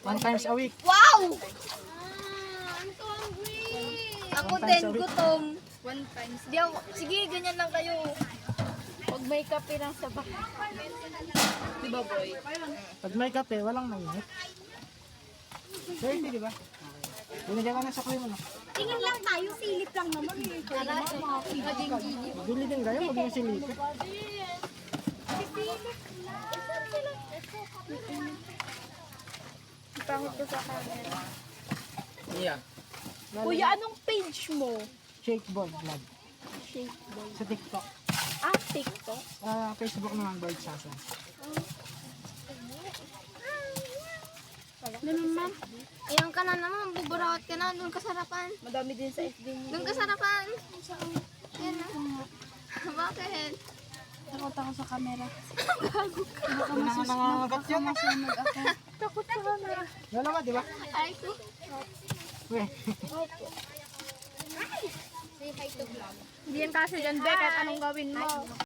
1 times a week. Wow! I'm so hungry. Ako One times din, a week. gutom. 1 times. Di ako, sige, ganyan lang kayo. Pag may kape lang sa bahay. Di ba, boy? Pag may kape, walang mainit. 30, di ba? Binigyan ka na sa kuya mo na. Tingin lang tayo, silip lang naman. Bili din kayo, huwag yung silipin. Pangit ko sa camera. Yeah. Kuya, anong page mo? Shake Boy Vlog. Shake boy. Sa TikTok. TikTok? Facebook naman, Bird Sasa. Naman, ma'am. Ayan ka na naman, buburawat ka na. Doon kasarapan. Madami din sa FB mo. Doon kasarapan. Ayan na. Bakit? Takot ako sa camera. Gago ka. Hindi na nga nangangagat yan. Masunog ako. Takot sa camera. Wala ba, di ba? Ay ko. Weh. Say hi to vlog. Hindi yan kasi dyan, Be, kahit anong gawin mo.